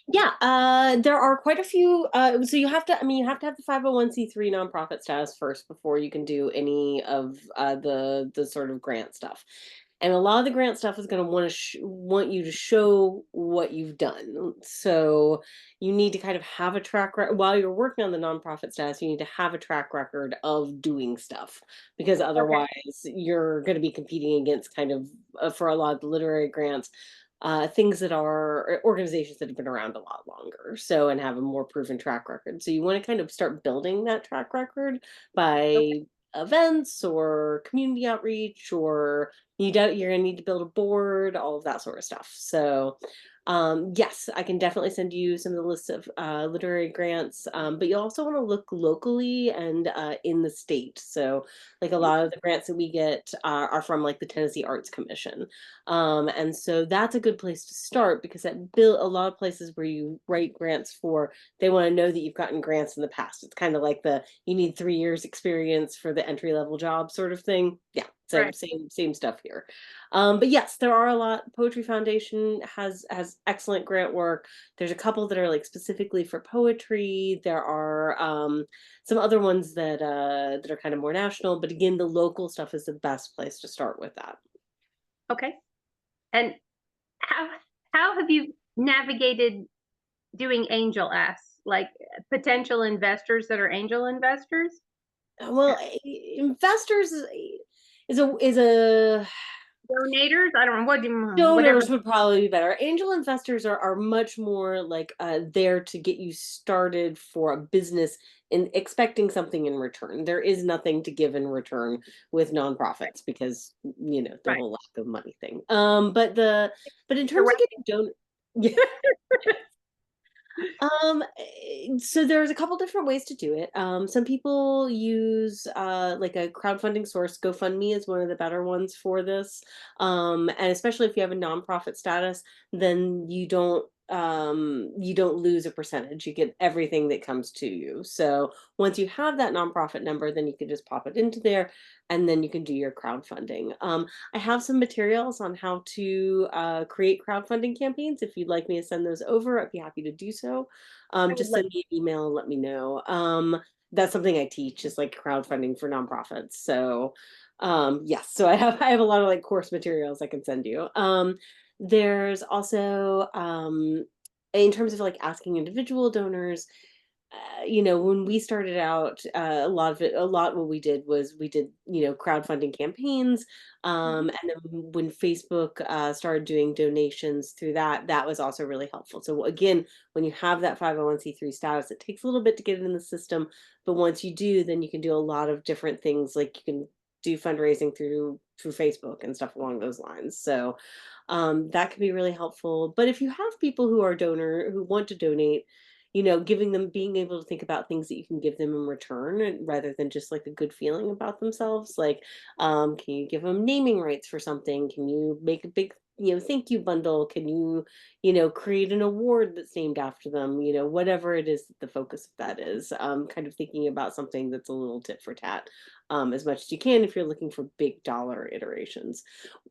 Yeah, there are quite a few. So you have to, I mean, you have to have the 501(c)(3) nonprofit status first before you can do any of the sort of grant stuff. And a lot of the grant stuff is going to want you to show what you've done. So you need to kind of have a track record while you're working on the nonprofit status. You need to have a track record of doing stuff because Okay. otherwise you're going to be competing against kind of for a lot of the literary grants things that are organizations that have been around a lot longer, so and have a more proven track record. So you want to kind of start building that track record Okay. by events or community outreach, or you're gonna need to build a board, all of that sort of stuff. So yes, I can definitely send you some of the lists of literary grants, but you also want to look locally and in the state. So like a lot of the grants that we get are from like the Tennessee Arts Commission. And so that's a good place to start because that build a lot of places where you write grants for, they want to know that you've gotten grants in the past. It's kind of like the you need 3 years experience for the entry level job sort of thing. Yeah. So Right. same stuff here. But yes, there are a lot. Poetry Foundation has excellent grant work. There's a couple that are like specifically for poetry. There are some other ones that are kind of more national, but again, the local stuff is the best place to start with that. Okay. And how how have you navigated doing angel asks, like potential investors that are angel investors? Well, investors is a Donators? I don't know what do whatever. donors would probably be better. Angel investors are much more like there to get you started for a business and expecting something in return. There is nothing to give in return with nonprofits because the Right. whole lack of money thing. But in You're terms of right. getting yeah. So there's a couple different ways to do it. Some people use like a crowdfunding source. GoFundMe is one of the better ones for this. And especially if you have a nonprofit status, then you don't lose a percentage. You get everything that comes to you. So once you have that nonprofit number, then you can just pop it into there and then you can do your crowdfunding. I have some materials on how to create crowdfunding campaigns. If you'd like me to send those over, I'd be happy to do so. I would Just love. send me an email and let me know. That's something I teach is like crowdfunding for nonprofits. So yes, so I have a lot of like course materials I can send you. There's also in terms of like asking individual donors, when we started out, a lot what we did was we did, crowdfunding campaigns. Mhm. And then when Facebook started doing donations through that, that was also really helpful. So again, when you have that 501(c)(3) status, it takes a little bit to get it in the system, but once you do, then you can do a lot of different things. Like you can do fundraising through Facebook and stuff along those lines. So that can be really helpful. But if you have people who want to donate, giving them being able to think about things that you can give them in return rather than just like a good feeling about themselves. Like, can you give them naming rights for something? Can you make a big, thank you bundle? Can you, create an award that's named after them? Whatever it is that the focus of that is, kind of thinking about something that's a little tit for tat, as much as you can if you're looking for big dollar iterations.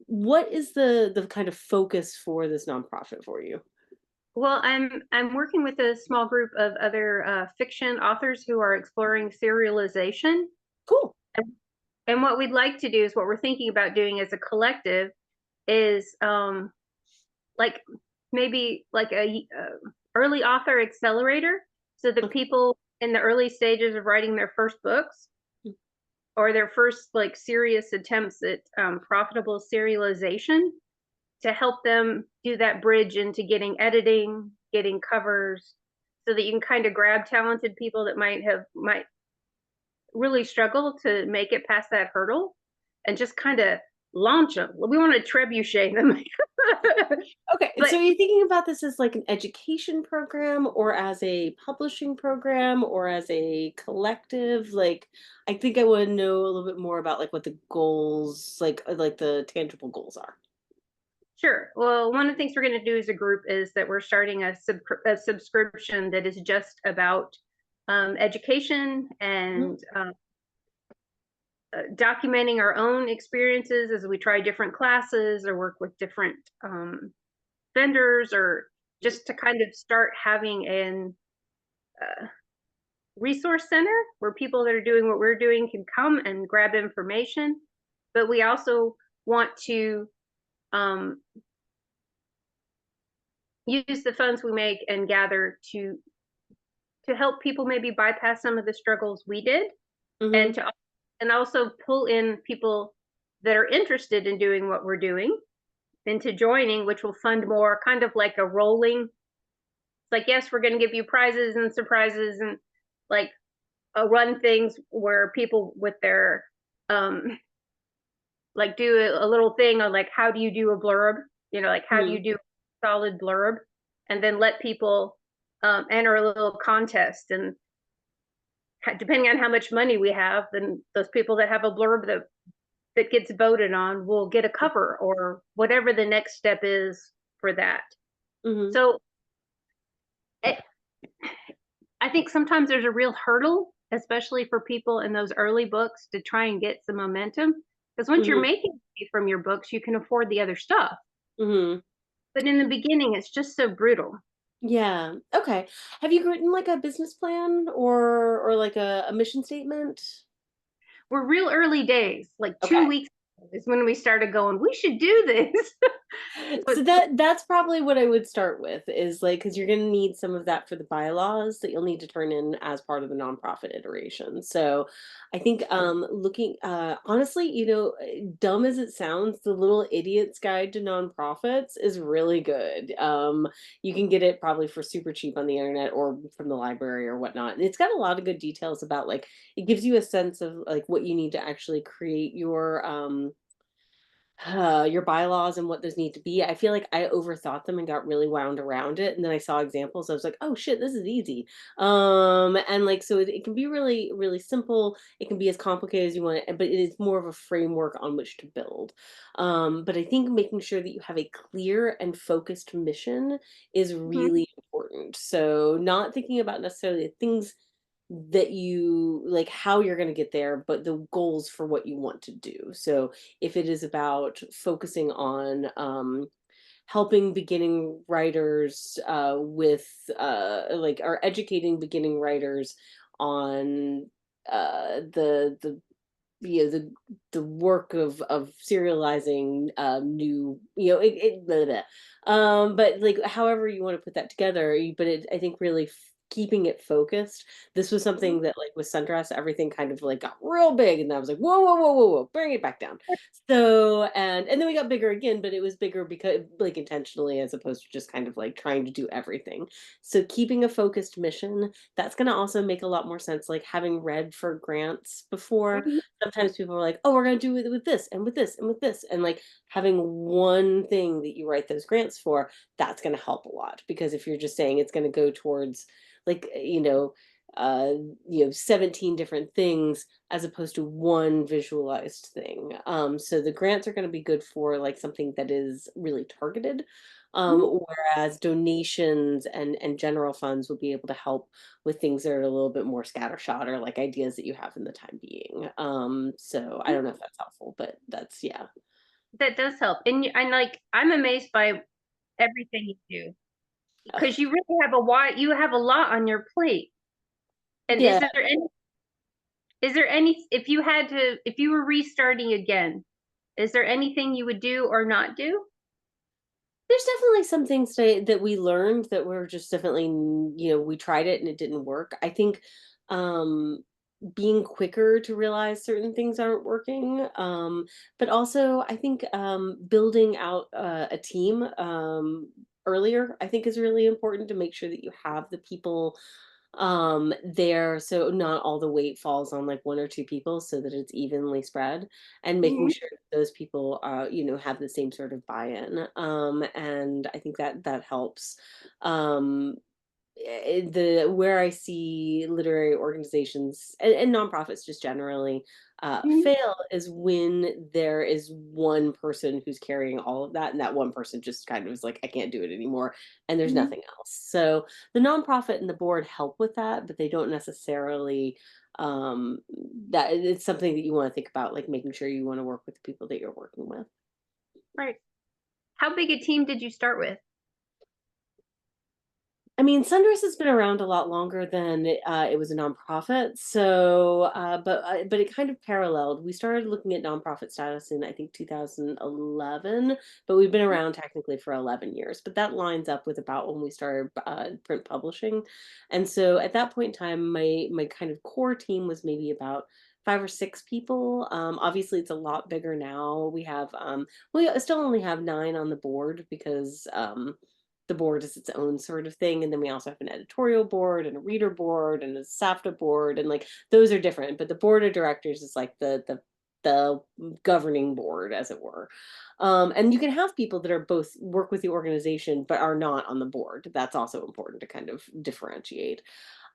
What is the kind of focus for this nonprofit for you? Well, I'm working with a small group of other fiction authors who are exploring serialization. Cool. And, and what we'd like to do is what we're thinking about doing as a collective is like maybe like early author accelerator so that Okay. people in the early stages of writing their first books or their first like serious attempts at profitable serialization to help them do that bridge into getting editing, getting covers, so that you can kind of grab talented people that might really struggle to make it past that hurdle and just kind of launch them. We want to trebuchet them. Okay, But so are you thinking about this as like an education program or as a publishing program or as a collective? Like, I think I want to know a little bit more about like what the goals, like the tangible goals are. sure. Well, one of the things we're going to do as a group is that we're starting a subscription that is just about education Mhm. and documenting our own experiences as we try different classes or work with different vendors or just to kind of start having an resource center where people that are doing what we're doing can come and grab information. But we also want to um, use the funds we make and gather to help people maybe bypass some of the struggles we did, and Mhm. to and also pull in people that are interested in doing what we're doing into joining, which will fund more, kind of like a rolling. It's like, yes, we're going to give you prizes and surprises and like run things where people with their um like do a little thing on like how do you do a blurb, like how do Mhm. you do a solid blurb, and then let people enter a little contest, and depending on how much money we have, then those people that have a blurb that gets voted on will get a cover or whatever the next step is for that. Mhm. So it, I think sometimes there's a real hurdle, especially for people in those early books, to try and get some momentum. Because once you're Mhm. making money from your books, you can afford the other stuff. Mhm. But in the beginning, it's just so brutal. Yeah. Okay. Have you written like a business plan or like a mission statement? We're real early days, like Okay. 2 weeks is when we started going, we should do this. So So that's probably what I would start with is like because you're going to need some of that for the bylaws that you'll need to turn in as part of the nonprofit iteration. So I think looking honestly, dumb as it sounds, the Little Idiot's Guide to Nonprofits is really good. You can get it probably for super cheap on the internet or from the library or whatnot. And it's got a lot of good details about like it gives you a sense of like what you need to actually create your bylaws and what those need to be. I feel like I overthought them and got really wound around it. And then I saw examples. I was like, oh shit, this is easy. And like, so it can be really, really simple. It can be as complicated as you want it, but it is more of a framework on which to build. But I think making sure that you have a clear and focused mission is mhm, really important. So not thinking about necessarily the things that you like how you're going to get there, but the goals for what you want to do. So if it is about focusing on helping beginning writers with like or educating beginning writers on the the work of serializing new blah, blah, blah. But like however you want to put that together but I think really keeping it focused. This was mhm, something that like with sundress everything kind of like got real big and I was like whoa whoa whoa whoa whoa bring it back down. So and then we got bigger again, but it was bigger because like intentionally as opposed to just kind of like trying to do everything. So keeping a focused mission, that's going to also make a lot more sense. Like having read for grants before, mhm, sometimes people are like, oh, we're going to do it with this and with this and with this. And like having one thing that you write those grants for, that's going to help a lot. Because if you're just saying it's going to go towards like, 17 different things as opposed to one visualized thing. So the grants are going to be good for like something that is really targeted. mhm, Whereas donations and general funds will be able to help with things that are a little bit more scattershot or like ideas that you have in the time being. So I mhm. don't know if that's helpful, but that's yeah. That does help. And like I'm amazed by everything you do because you really have you have a lot on your plate. And Yeah, is there any, if you were restarting again, is there anything you would do or not do? there's definitely some things that we learned that were just definitely, we tried it and it didn't work. I think um, being quicker to realize certain things aren't working. But also, I think building out a team earlier, I think, is really important to make sure that you have the people there so not all the weight falls on like one or two people so that it's evenly spread and making Mhm, sure that those people have the same sort of buy-in and I think that helps um the where I see literary organizations and nonprofits just generally mhm, fail is when there is one person who's carrying all of that, and that one person just kind of is like, I can't do it anymore, and there's mhm. nothing else. So the nonprofit and the board help with that, but they don't necessarily. Um, that it's something that you want to think about, like making sure you want to work with the people that you're working with. Right. How big a team did you start with? I mean, Sundress has been around a lot longer than it was a nonprofit. So, but it kind of paralleled. We started looking at nonprofit status in I think 2011, but we've been around technically for 11 years. But that lines up with about when we started print publishing, and so at that point in time, my kind of core team was maybe about 5 or 6 people. Obviously, it's a lot bigger now. We still only have 9 on the board because the board is its own sort of thing, and then we also have an editorial board and a reader board and a SAFTA board, and like those are different, but the board of directors is like the governing board, as it were. And you can have people that are both work with the organization but are not on the board. That's also important to kind of differentiate.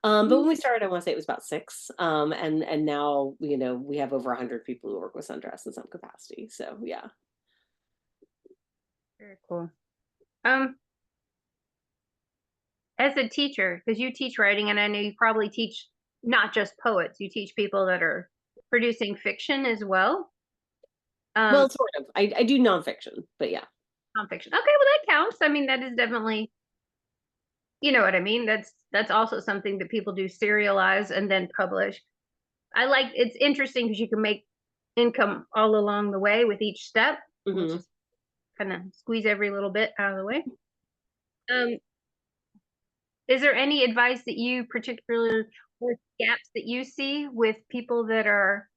But when we started, I want to say it was about 6, and now we have over 100 people who work with Sundress in some capacity. So yeah. Very cool. Um, as a teacher, because you teach writing, and I know you probably teach not just poets, you teach people that are producing fiction as well. Well, Um, sort of. I do nonfiction, but yeah. Nonfiction. Okay, well that counts. I mean, that is definitely, you know what I mean. That's also something that people do serialize and then publish. I like it's interesting because you can make income all along the way with each step. We'll Hmm. just kind of squeeze every little bit out of the way. Um, is there any advice that you particularly or gaps that you see with people that are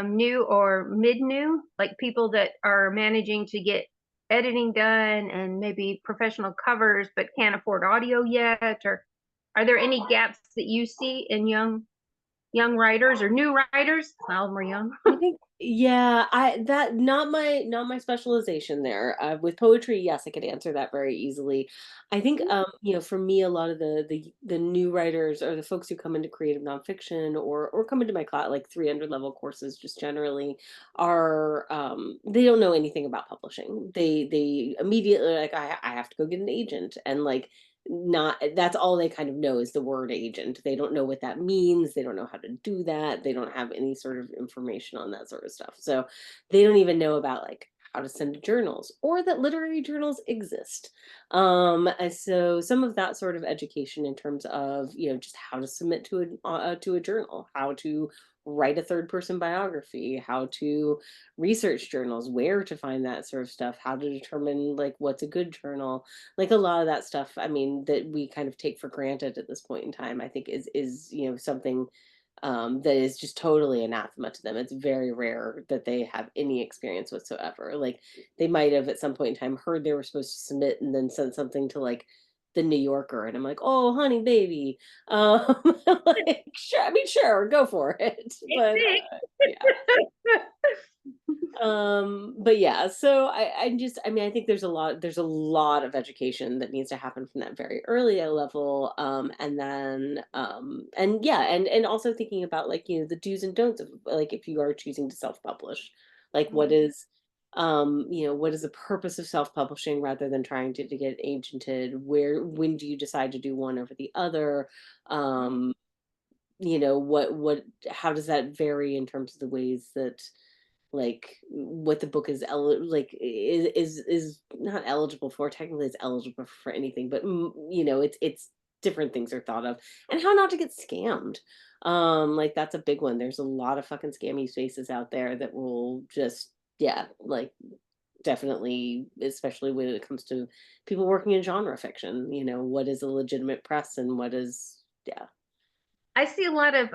new or mid new, like people that are managing to get editing done and maybe professional covers but can't afford audio yet? Or are there any gaps that you see in young writers or new writers? All of them are young. I think, yeah, I that not my specialization there. With poetry, yes, I could answer that very easily. I think for me, a lot of the new writers or the folks who come into creative nonfiction or come into my class like 300 level courses just generally are they don't know anything about publishing. They immediately like I have to go get an agent, and like not that's all they kind of know is the word agent. They don't know what that means. They don't know how to do that. They don't have any sort of information on that sort of stuff. So they don't even know about like how to send to journals or that literary journals exist. And so some of that sort of education in terms of, just how to submit to a journal, how to write a third person biography, how to research journals, where to find that sort of stuff, how to determine like what's a good journal, like a lot of that stuff, I mean, that we kind of take for granted at this point in time, I think is something that is just totally anathema to them. It's very rare that they have any experience whatsoever. Like they might have at some point in time heard they were supposed to submit and then sent something to like the New Yorker, and I'm like, oh, honey, baby, like sure, I mean, sure, go for it, but yeah. But yeah, so I mean, I think there's a lot of education that needs to happen from that very early level. And then and yeah, and also thinking about like, the do's and don'ts of like if you are choosing to self-publish, like what is the purpose of self-publishing rather than trying to get agented? When do you decide to do one over the other? Um, what how does that vary in terms of the ways that like what the book is like is not eligible for, technically it's eligible for anything, but it's different things are thought of, and how not to get scammed. Like that's a big one. There's a lot of fucking scammy spaces out there that will just, yeah, like definitely, especially when it comes to people working in genre fiction, what is a legitimate press and what is, yeah. I see a lot of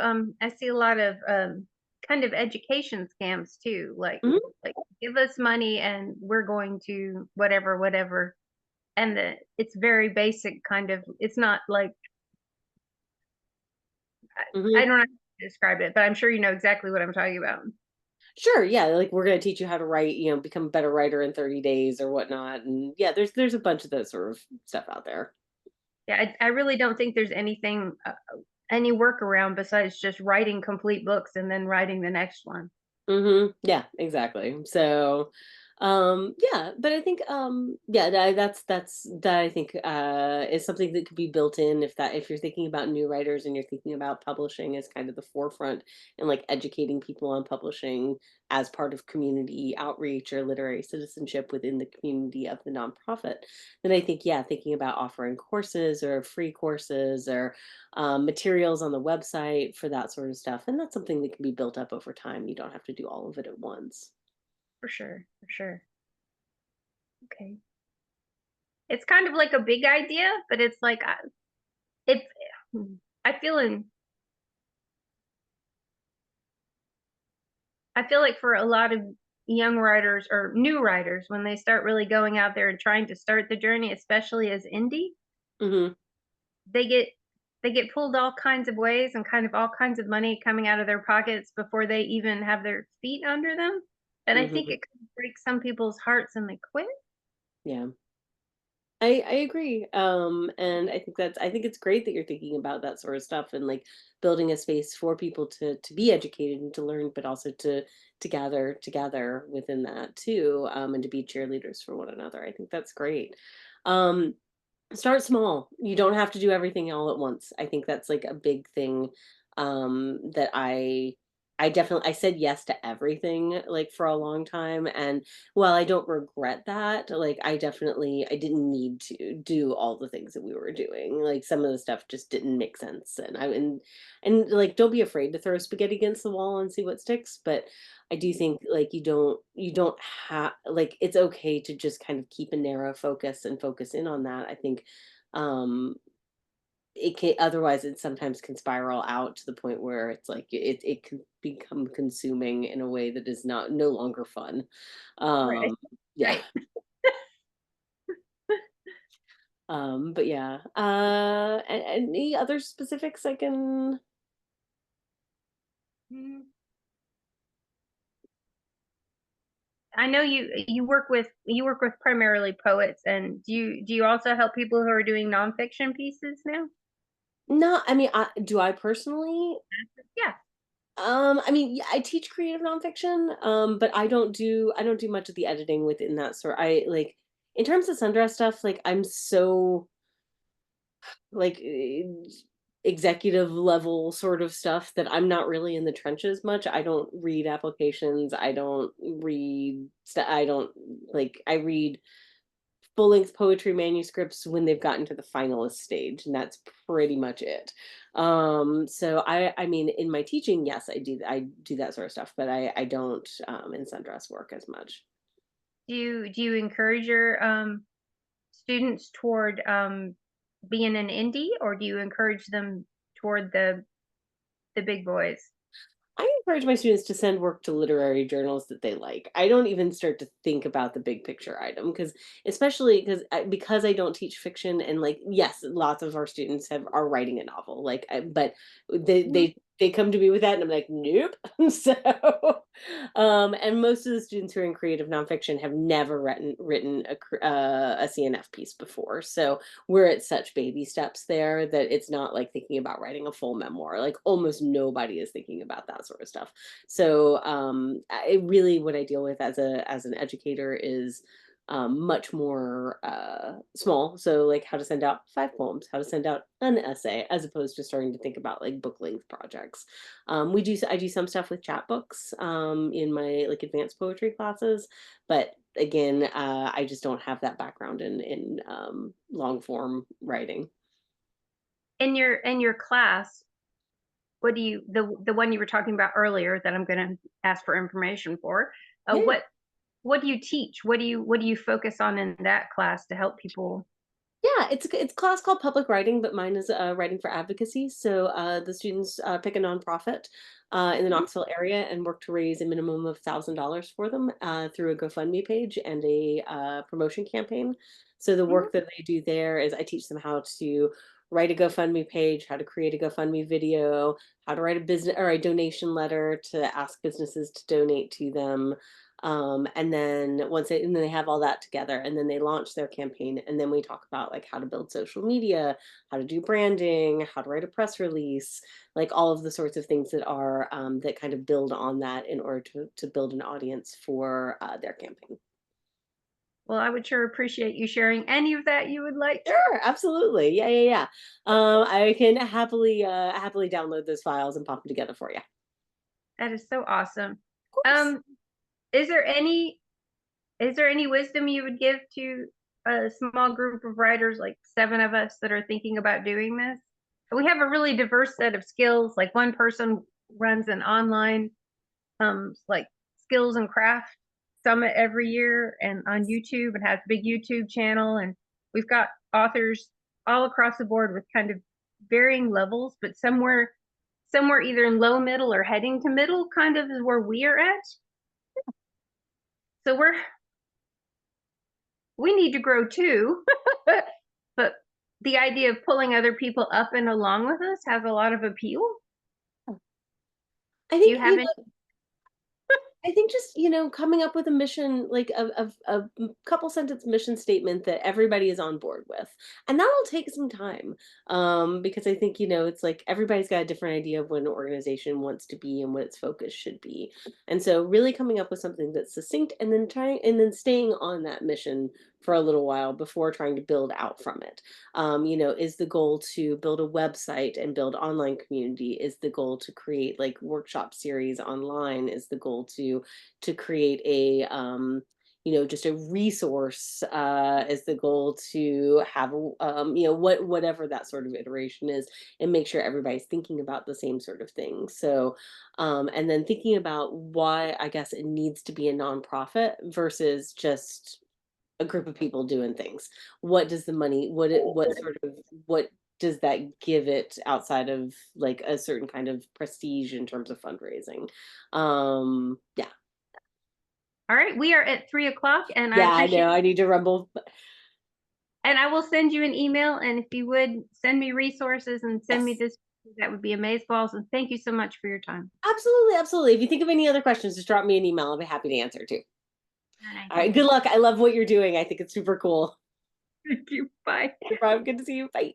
kind of education scams too, Mhm. like give us money and we're going to whatever whatever, and it's very basic kind of, it's not like I Mhm. don't know how to describe it, but I'm sure you know exactly what I'm talking about. Sure, yeah, like we're gonna teach you how to write, become a better writer in 30 days or whatnot. And yeah, there's a bunch of that sort of stuff out there. Yeah, I really don't think there's anything any workaround besides just writing complete books and then writing the next one. Yeah, exactly. So Yeah, but I think, yeah, that I think, is something that could be built in if you're thinking about new writers and you're thinking about publishing as kind of the forefront and like educating people on publishing as part of community outreach or literary citizenship within the community of the nonprofit, then I think, yeah, thinking about offering courses or free courses or materials on the website for that sort of stuff. And that's something that can be built up over time. You don't have to do all of it at once. For sure, for sure. Okay. It's kind of like a big idea, but it's like it's I feel in I feel like for a lot of young writers or new writers, when they start really going out there and trying to start the journey, especially as indie, Hmm. they get they get pulled all kinds of ways and kind of all kinds of money coming out of their pockets before they even have their feet under them. And I think Hmm. it could break some people's hearts and they quit. Yeah. I agree. And I think it's great that you're thinking about that sort of stuff and like building a space for people to be educated and to learn, but also to gather together within that too, and to be cheerleaders for one another. I think that's great. Um, Start small. You don't have to do everything all at once. I think that's like a big thing, that I definitely I said yes to everything like for a long time, and while I don't regret that, like I didn't need to do all the things that we were doing. Like some of the stuff just didn't make sense, and like don't be afraid to throw spaghetti against the wall and see what sticks, but I do think like you don't have like it's okay to just kind of keep a narrow focus and focus in on that. I think um it can otherwise it sometimes can spiral out to the point where it's like it can become consuming in a way that is not no longer fun. Right. Um yeah. Right. But yeah. Any other specifics I can. Mm. I know you work with primarily poets, and do you also help people who are doing nonfiction pieces now? No, I mean, do I personally? Yeah. I mean, yeah, I teach creative nonfiction, but I don't do much of the editing within that sort. I like in terms of sundress stuff, like I'm so like executive level sort of stuff that I'm not really in the trenches much. I don't read applications. I don't read I don't like I read full length poetry manuscripts when they've gotten to the finalist stage, and that's pretty much it. So I mean, in my teaching, yes, I do that sort of stuff, but I don't in sundress work as much. Do you encourage your students toward being an indie, or do you encourage them toward the big boys? I encourage my students to send work to literary journals that they like. I don't even start to think about the big picture item because, especially because I don't teach fiction and like yes, lots of our students have are writing a novel. But Mhm. they come to me with that, and I'm like, nope. So, and most of the students who are in creative nonfiction have never written a CNF piece before. So we're at such baby steps there that it's not like thinking about writing a full memoir. Like almost nobody is thinking about that sort of stuff. So really what I deal with as an educator is much more small. So like how to send out 5 poems, how to send out an essay, as opposed to starting to think about like book length projects. I do some stuff with chapbooks in my like advanced poetry classes, but again, I just don't have that background in long form writing. In your class, what do you the one you were talking about earlier that I'm going to ask for information for? Uh, Yeah. what what do you teach? What do you focus on in that class to help people? Yeah, it's a class called public writing, but mine is writing for advocacy. So the students pick a nonprofit in the Mhm, Knoxville area and work to raise a minimum of $1,000 for them through a GoFundMe page and a promotion campaign. So the mhm. work that they do there is I teach them how to write a GoFundMe page, how to create a GoFundMe video, how to write a business or a donation letter to ask businesses to donate to them, and then and then they have all that together and then they launch their campaign and then we talk about like how to build social media, how to do branding, how to write a press release, like all of the sorts of things that are that kind of build on that in order to build an audience for their campaign. Well, I would sure appreciate you sharing any of that you would like. Sure, absolutely. Yeah, yeah, yeah. I can happily download those files and pop them together for you. Of That is so awesome. course. Um, is there any wisdom you would give to a small group of writers, like 7 of us that are thinking about doing this? We have a really diverse set of skills. Like one person runs an online like skills and craft summit every year and on YouTube and has a big YouTube channel. And we've got authors all across the board with kind of varying levels, but somewhere either in low, middle, or heading to middle kind of is where we are at. So we need to grow too. But the idea of pulling other people up and along with us has a lot of appeal. I Do think, you have any? I think just, coming up with a mission, like couple sentence mission statement that everybody is on board with. And that'll take some time. Because I think, it's like everybody's got a different idea of what an organization wants to be and what its focus should be. And so really coming up with something that's succinct and then staying on that mission for a little while before trying to build out from it. Is the goal to build a website and build online community? Is the goal to create like workshop series online? Is the goal to create a just a resource? Is the goal to have whatever that sort of iteration is, and make sure everybody's thinking about the same sort of thing. So and then thinking about why I guess it needs to be a nonprofit versus just a group of people doing things. What does the money, what does that give it outside of like a certain kind of prestige in terms of fundraising? Yeah. All right, we are at 3 o'clock, and I Yeah, I appreciate. know. I need to rumble. And I will send you an email, and if you would send me resources and send me Yes. this, that would be amazeballs. And thank you so much for your time. Absolutely, absolutely. If you think of any other questions, just drop me an email. I'll be happy to answer too. All right, All right. Good luck. I love what you're doing. I think it's super cool. thank you. Bye. No problem. Good to see you. Bye.